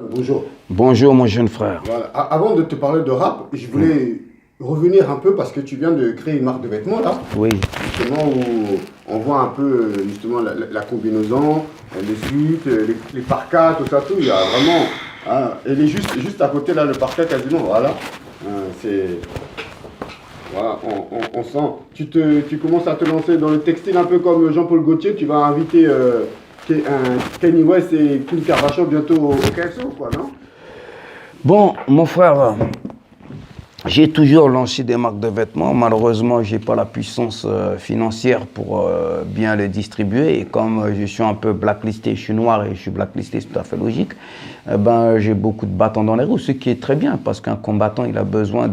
Bonjour. Bonjour mon jeune frère. Voilà. Avant de te parler de rap, je voulais revenir un peu parce que tu viens de créer une marque de vêtements là, Oui, justement où on voit un peu justement la combinaison, les suites, les parkas, tout ça, tout. Il y a vraiment. Elle est juste à côté là, le parka quasiment. Voilà. C'est. Voilà, on sent. Tu commences à te lancer dans le textile un peu comme Jean-Paul Gaultier. Tu vas inviter Kanye West et Kim Kardashian bientôt au KSO, quoi, non? bon mon frère, j'ai toujours lancé des marques de vêtements. Malheureusement, je n'ai pas la puissance financière pour bien les distribuer. Et comme je suis un peu blacklisté, je suis noir et je suis blacklisté, c'est tout à fait logique, j'ai beaucoup de bâtons dans les roues, ce qui est très bien parce qu'un combattant, il a besoin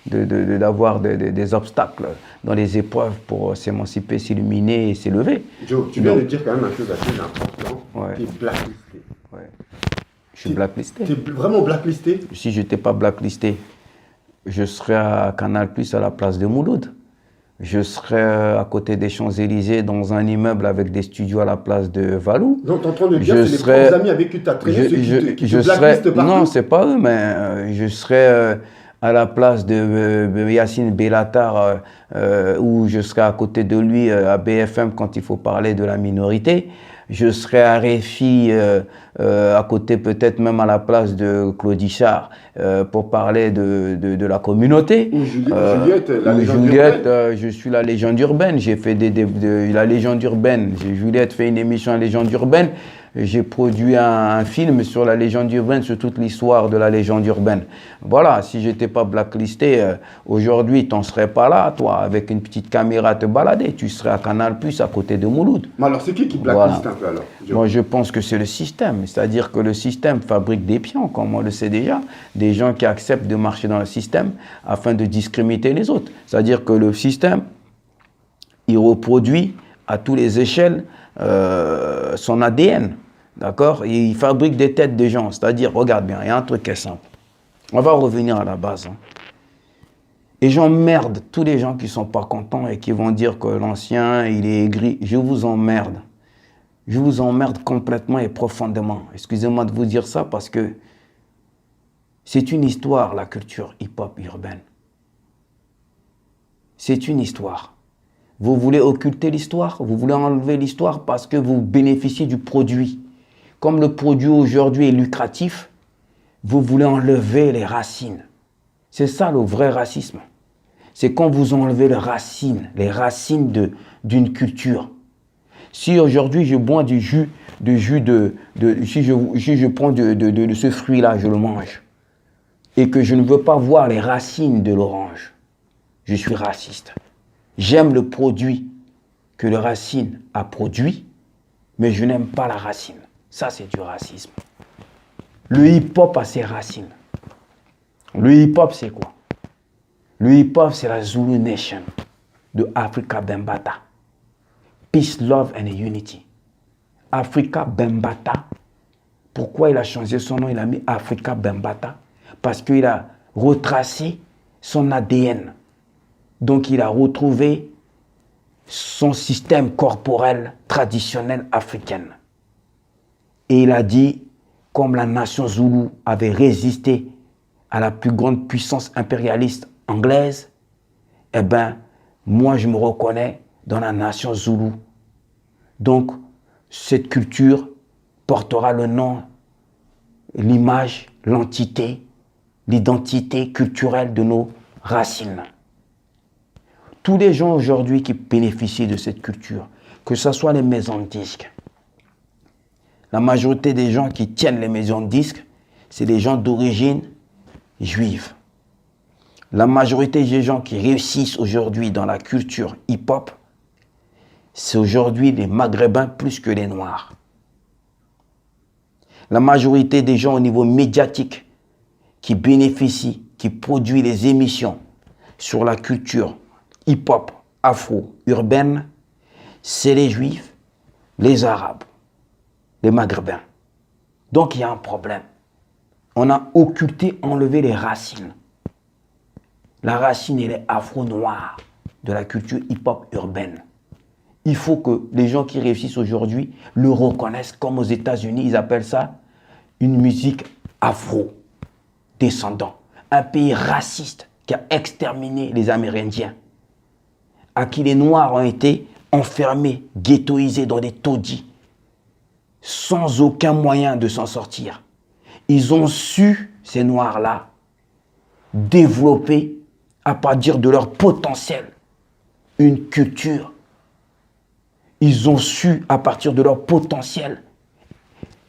d'avoir des obstacles dans les épreuves pour s'émanciper, s'illuminer et s'élever. Joe, tu viens de dire quand même une chose assez importante. Ouais. Tu es blacklisté. Ouais. Je suis blacklisté. Tu es vraiment blacklisté? Si je n'étais pas blacklisté, je serais à Canal+, à la place de Mouloud. Je serais à côté des Champs-Élysées dans un immeuble avec des studios à la place de Valou. Donc tu es en train de dire que c'est les propres amis avec qui tu as traîné, ceux qui te blacklistent partout? Non, c'est pas eux, mais je serais à la place de Yacine Bellatar ou je serais à côté de lui à BFM quand il faut parler de la minorité. Je serais à RFI à côté peut-être même à la place de Claude Ichard pour parler de la communauté. Ou Juliette, la légende urbaine. Je suis la légende urbaine. J'ai fait la légende urbaine. Juliette fait une émission à légende urbaine. J'ai produit un film sur la légende urbaine, sur toute l'histoire de la légende urbaine. Voilà, si je n'étais pas blacklisté, aujourd'hui, tu n'en serais pas là, toi, avec une petite caméra à te balader. Tu serais à Canal+, à côté de Mouloud. Mais alors, c'est qui blackliste Voilà. un peu alors, Joe? Moi, je pense que c'est le système. C'est-à-dire que le système fabrique des pions, comme on le sait déjà. Des gens qui acceptent de marcher dans le système afin de discriminer les autres. C'est-à-dire que le système, il reproduit à toutes les échelles son ADN. D'accord? Il fabrique des têtes de gens. C'est-à-dire, regarde bien, il y a un truc qui est simple. On va revenir à la base. Et j'emmerde tous les gens qui ne sont pas contents et qui vont dire que l'ancien, il est aigri. Je vous emmerde. Je vous emmerde complètement et profondément. Excusez-moi de vous dire ça parce que c'est une histoire, la culture hip-hop urbaine. C'est une histoire. Vous voulez occulter l'histoire, vous voulez enlever l'histoire parce que vous bénéficiez du produit. Comme le produit aujourd'hui est lucratif, vous voulez enlever les racines. C'est ça le vrai racisme. C'est quand vous enlevez les racines d'une culture. Si aujourd'hui je bois si je prends de ce fruit-là, je le mange, et que je ne veux pas voir les racines de l'orange, je suis raciste. J'aime le produit que le racine a produit, mais je n'aime pas la racine. Ça, c'est du racisme. Le hip-hop a ses racines. Le hip-hop, c'est quoi? Le hip-hop, c'est la Zulu Nation de Afrika Bambaataa. Peace, love and unity. Afrika Bambaataa. Pourquoi il a changé son nom? Il a mis Afrika Bambaataa parce qu'il a retracé son ADN. Donc il a retrouvé son système corporel traditionnel africain. Et il a dit, comme la nation Zoulou avait résisté à la plus grande puissance impérialiste anglaise, eh bien, moi je me reconnais dans la nation Zoulou. Donc, cette culture portera le nom, l'image, l'entité, l'identité culturelle de nos racines. Tous les gens aujourd'hui qui bénéficient de cette culture, que ce soit les maisons de disques, la majorité des gens qui tiennent les maisons de disques, c'est des gens d'origine juive. La majorité des gens qui réussissent aujourd'hui dans la culture hip-hop, c'est aujourd'hui les Maghrébins plus que les Noirs. La majorité des gens au niveau médiatique qui bénéficient, qui produisent les émissions sur la culture hip-hop afro-urbaine, c'est les Juifs, les Arabes, les Maghrébins. Donc il y a un problème. On a occulté, enlevé les racines. La racine, elle est afro-noire de la culture hip-hop urbaine. Il faut que les gens qui réussissent aujourd'hui le reconnaissent, comme aux États-Unis, ils appellent ça une musique afro-descendants. Un pays raciste qui a exterminé les Amérindiens, à qui les Noirs ont été enfermés, ghettoisés dans des taudis, sans aucun moyen de s'en sortir. Ils ont su, ces Noirs-là, développer, à partir de leur potentiel, une culture. Ils ont su, à partir de leur potentiel,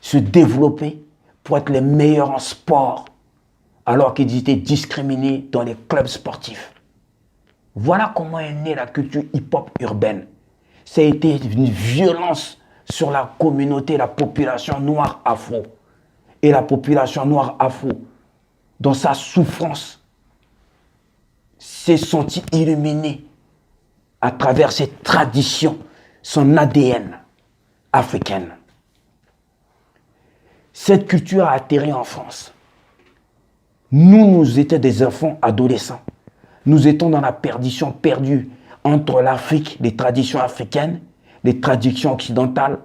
se développer pour être les meilleurs en sport, alors qu'ils étaient discriminés dans les clubs sportifs. Voilà comment est née la culture hip-hop urbaine. Ça a été une violence sur la communauté, la population noire afro. Et la population noire afro, dans sa souffrance, s'est sentie illuminée à travers cette tradition, son ADN africaine. Cette culture a atterri en France. Nous étions des enfants adolescents. Nous étions dans la perdition perdue entre l'Afrique, les traditions africaines, les traditions occidentales.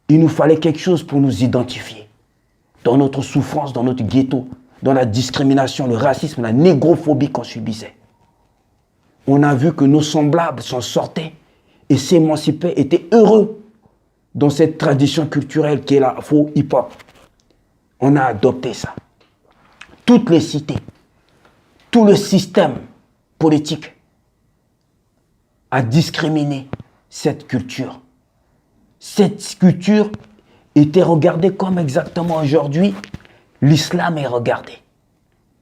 Il nous fallait quelque chose pour nous identifier. Dans notre souffrance, dans notre ghetto, dans la discrimination, le racisme, la négrophobie qu'on subissait. On a vu que nos semblables s'en sortaient et s'émancipaient, étaient heureux dans cette tradition culturelle qui est l'afro-hip-hop. On a adopté ça. Toutes les cités, tout le système politique a discriminé cette culture. Cette culture était regardée comme exactement aujourd'hui l'islam est regardé.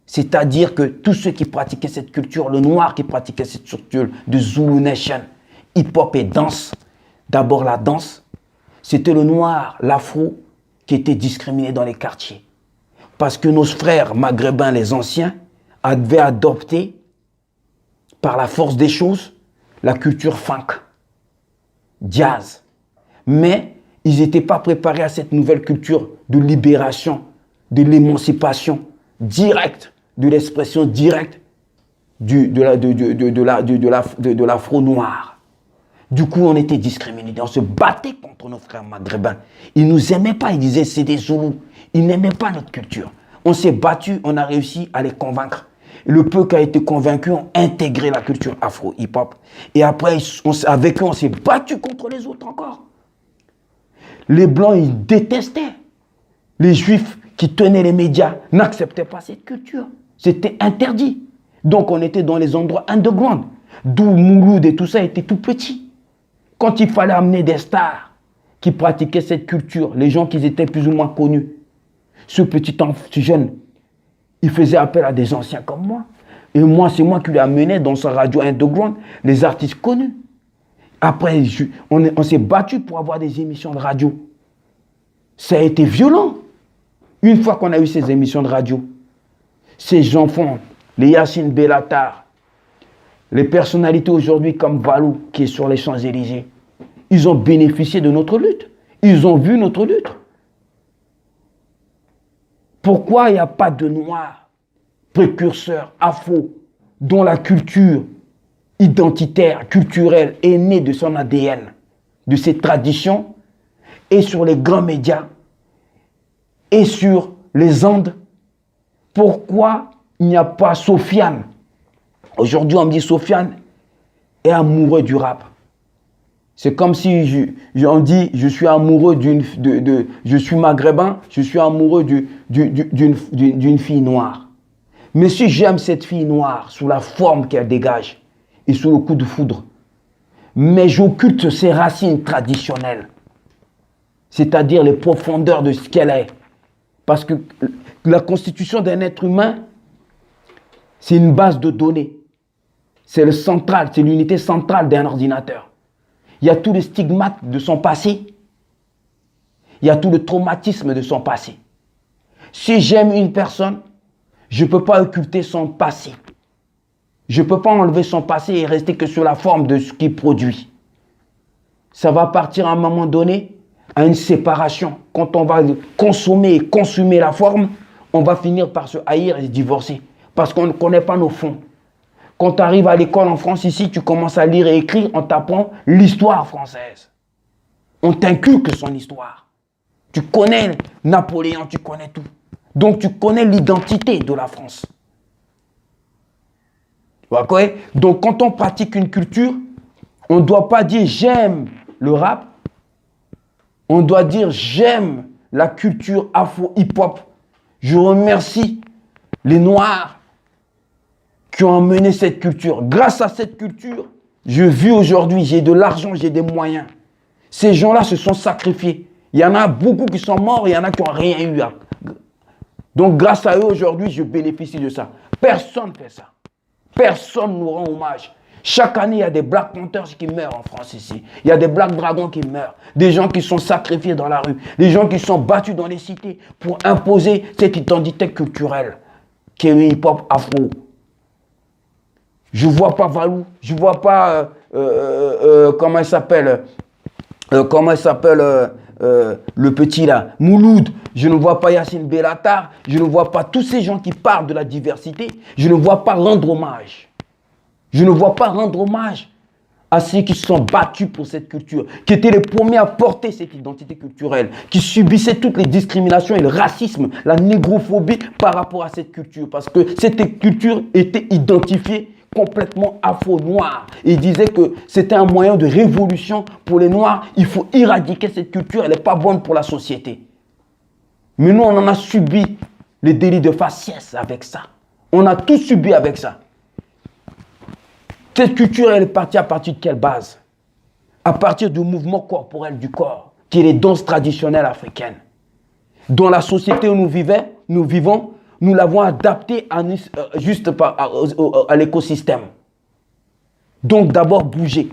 C'est-à-dire que tous ceux qui pratiquaient cette culture, le noir qui pratiquait cette culture de Zulu Nation, hip-hop et danse, d'abord la danse, c'était le noir, l'afro, qui était discriminé dans les quartiers. Parce que nos frères maghrébins, les anciens, avaient adopté, par la force des choses, la culture funk, jazz. Mais ils n'étaient pas préparés à cette nouvelle culture de libération, de l'émancipation directe, de l'expression directe de l'afro-noir. Du coup, on était discriminés. On se battait contre nos frères maghrébins. Ils ne nous aimaient pas. Ils disaient c'est des Zoulous. Ils n'aimaient pas notre culture. On s'est battu. On a réussi à les convaincre. Et le peu qui a été convaincu ont intégré la culture afro-hip-hop. Et après, avec eux, on s'est battu contre les autres encore. Les Blancs, ils détestaient. Les Juifs qui tenaient les médias n'acceptaient pas cette culture. C'était interdit. Donc, on était dans les endroits underground. D'où Mouloud et tout ça était tout petit. Quand il fallait amener des stars qui pratiquaient cette culture, les gens qui étaient plus ou moins connus, ce jeune, il faisait appel à des anciens comme moi. Et moi, c'est moi qui lui amenais dans sa radio underground les artistes connus. Après, on s'est battu pour avoir des émissions de radio. Ça a été violent. Une fois qu'on a eu ces émissions de radio, ces enfants, les Yacine Bellatar, les personnalités aujourd'hui comme Valou, qui est sur les Champs-Élysées, ils ont bénéficié de notre lutte. Ils ont vu notre lutte. Pourquoi il n'y a pas de Noirs, précurseurs, afro, dont la culture identitaire, culturelle est née de son ADN, de ses traditions, et sur les grands médias, et sur les Andes? Pourquoi il n'y a pas Sofiane? Aujourd'hui, on me dit Sofiane est amoureux du rap. C'est comme si on dit je suis amoureux je suis maghrébin, je suis amoureux d'une fille noire. Mais si j'aime cette fille noire sous la forme qu'elle dégage et sous le coup de foudre, mais j'occulte ses racines traditionnelles, c'est-à-dire les profondeurs de ce qu'elle est. Parce que la constitution d'un être humain, c'est une base de données. C'est le central, c'est l'unité centrale d'un ordinateur. Il y a tous les stigmates de son passé. Il y a tout le traumatisme de son passé. Si j'aime une personne, je ne peux pas occulter son passé. Je ne peux pas enlever son passé et rester que sur la forme de ce qu'il produit. Ça va partir à un moment donné à une séparation. Quand on va consommer et consumer la forme, on va finir par se haïr et se divorcer. Parce qu'on ne connaît pas nos fonds. Quand tu arrives à l'école en France, ici, tu commences à lire et écrire, on t'apprend l'histoire française. On t'inculque son histoire. Tu connais Napoléon, tu connais tout. Donc tu connais l'identité de la France. Okay? Donc quand on pratique une culture, on ne doit pas dire j'aime le rap, on doit dire j'aime la culture afro-hip-hop. Je remercie les Noirs qui ont amené cette culture. Grâce à cette culture, je vis aujourd'hui, j'ai de l'argent, j'ai des moyens. Ces gens-là se sont sacrifiés. Il y en a beaucoup qui sont morts, il y en a qui n'ont rien eu. Donc grâce à eux, aujourd'hui, je bénéficie de ça. Personne ne fait ça. Personne nous rend hommage. Chaque année, il y a des Black Panthers qui meurent en France ici. Il y a des Black Dragons qui meurent. Des gens qui sont sacrifiés dans la rue. Des gens qui sont battus dans les cités pour imposer cette identité culturelle qui est le hip-hop afro. Je ne vois pas Valou. Je ne vois pas, comment il s'appelle le petit là, Mouloud. Je ne vois pas Yacine Bellatar. Je ne vois pas tous ces gens qui parlent de la diversité. Je ne vois pas rendre hommage. Je ne vois pas rendre hommage à ceux qui se sont battus pour cette culture, qui étaient les premiers à porter cette identité culturelle, qui subissaient toutes les discriminations et le racisme, la négrophobie par rapport à cette culture, parce que cette culture était identifiée complètement afro-noire. Il disait que c'était un moyen de révolution pour les Noirs. Il faut éradiquer cette culture, elle n'est pas bonne pour la société. Mais nous, on en a subi les délits de faciès avec ça. On a tout subi avec ça. Cette culture, elle est partie à partir de quelle base? À partir du mouvement corporel du corps, qui est les danses traditionnelles africaines. Dans la société où nous vivons, nous l'avons adapté à l'écosystème. Donc d'abord bouger.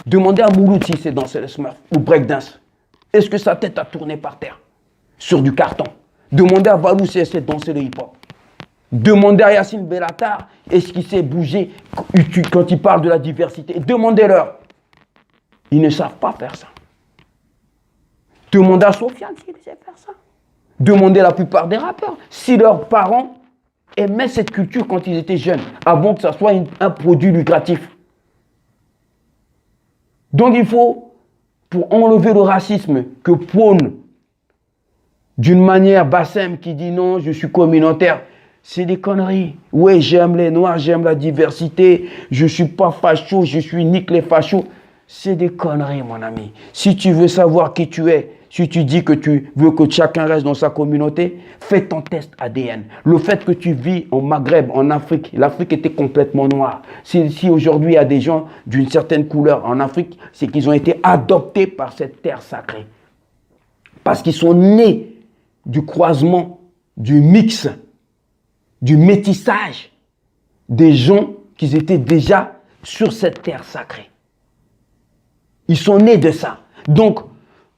Demandez à Mouloud si c'est danser le smurf ou breakdance. Est-ce que sa tête a tourné par terre sur du carton? Demandez à Valou si elle sait danser le hip-hop. Demandez à Yacine Bellatar, est-ce qu'il sait bouger quand il parle de la diversité? Demandez-leur. Ils ne savent pas faire ça. Demandez à Sofiane s'il sait faire ça. Demandez à la plupart des rappeurs si leurs parents aimaient cette culture quand ils étaient jeunes, avant que ça soit un produit lucratif. Donc il faut, pour enlever le racisme que prône d'une manière Bassem qui dit non, je suis communautaire, c'est des conneries. Oui, j'aime les Noirs, j'aime la diversité, je ne suis pas facho, je suis nique les fachos. C'est des conneries, mon ami. Si tu veux savoir qui tu es, si tu dis que tu veux que chacun reste dans sa communauté, fais ton test ADN. Le fait que tu vis au Maghreb, en Afrique, l'Afrique était complètement noire. Si aujourd'hui il y a des gens d'une certaine couleur en Afrique, c'est qu'ils ont été adoptés par cette terre sacrée. Parce qu'ils sont nés du croisement, du mix, du métissage des gens qui étaient déjà sur cette terre sacrée. Ils sont nés de ça. Donc,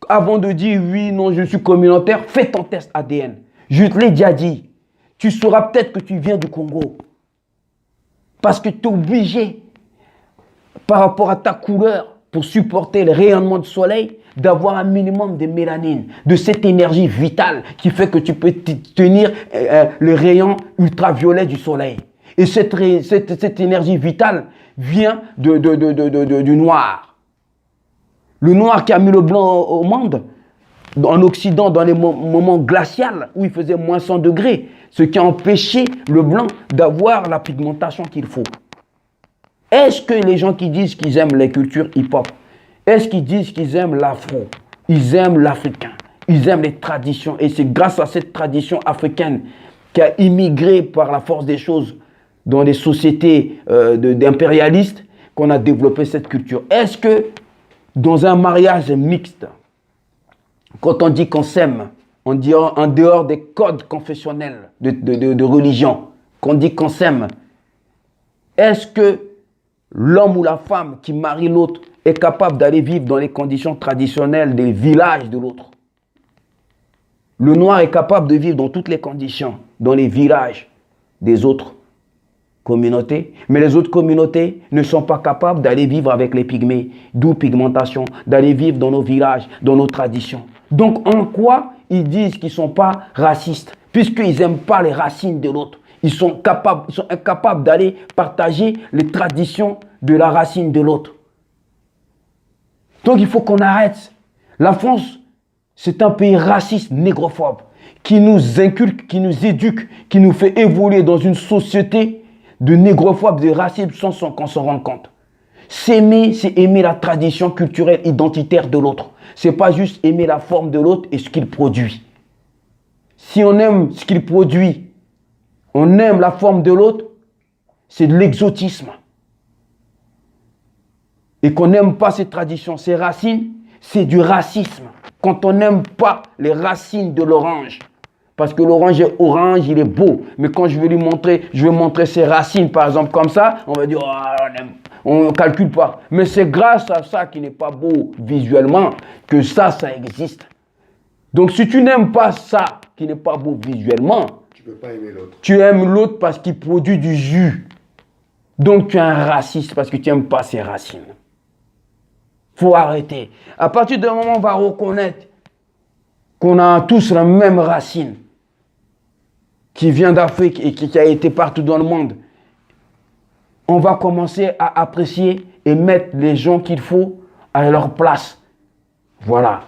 avant de dire oui, non, je suis communautaire, fais ton test ADN. Je te l'ai déjà dit. Tu sauras peut-être que tu viens du Congo. Parce que tu es obligé, par rapport à ta couleur, pour supporter le rayonnement du soleil, d'avoir un minimum de mélanine, de cette énergie vitale qui fait que tu peux tenir le rayon ultraviolet du soleil. Et cette énergie vitale vient du noir. Le noir qui a mis le blanc au monde, en Occident, dans les moments glaciaux, où il faisait moins 100 degrés, ce qui a empêché le blanc d'avoir la pigmentation qu'il faut. Est-ce que les gens qui disent qu'ils aiment les cultures hip-hop, est-ce qu'ils disent qu'ils aiment l'afro? Ils aiment l'africain, ils aiment les traditions. Et c'est grâce à cette tradition africaine qui a immigré par la force des choses dans les sociétés d'impérialistes qu'on a développé cette culture. Est-ce que dans un mariage mixte, quand on dit qu'on s'aime, on dit en dehors des codes confessionnels de religion, qu'on dit qu'on s'aime, est-ce que l'homme ou la femme qui marie l'autre est capable d'aller vivre dans les conditions traditionnelles des villages de l'autre? Le noir est capable de vivre dans toutes les conditions, dans les villages des autres communautés, mais les autres communautés ne sont pas capables d'aller vivre avec les pygmées, d'où pigmentation, d'aller vivre dans nos villages, dans nos traditions. Donc en quoi ils disent qu'ils ne sont pas racistes? Puisqu'ils n'aiment pas les racines de l'autre. Ils sont incapables d'aller partager les traditions de la racine de l'autre. Donc il faut qu'on arrête. La France, C'est un pays raciste, négrophobe, qui nous inculque, qui nous éduque, qui nous fait évoluer dans une société de négrophobes, de racisme sans qu'on s'en rende compte. S'aimer, c'est aimer la tradition culturelle identitaire de l'autre. C'est pas juste aimer la forme de l'autre et ce qu'il produit. Si on aime ce qu'il produit, on aime la forme de l'autre, c'est de l'exotisme. Et qu'on n'aime pas ses traditions, ses racines, c'est du racisme. Quand on n'aime pas les racines de l'orange, parce que l'orange est orange, il est beau. Mais quand je vais montrer ses racines, par exemple, comme ça, on va dire, oh, on ne calcule pas. Mais c'est grâce à ça qui n'est pas beau visuellement que ça existe. Donc si tu n'aimes pas ça qui n'est pas beau visuellement, tu ne peux pas aimer l'autre. Tu aimes l'autre parce qu'il produit du jus. Donc tu es un raciste parce que tu n'aimes pas ses racines. Faut arrêter. À partir d'un moment, on va reconnaître qu'on a tous la même racine qui vient d'Afrique et qui a été partout dans le monde. On va commencer à apprécier et mettre les gens qu'il faut à leur place. Voilà.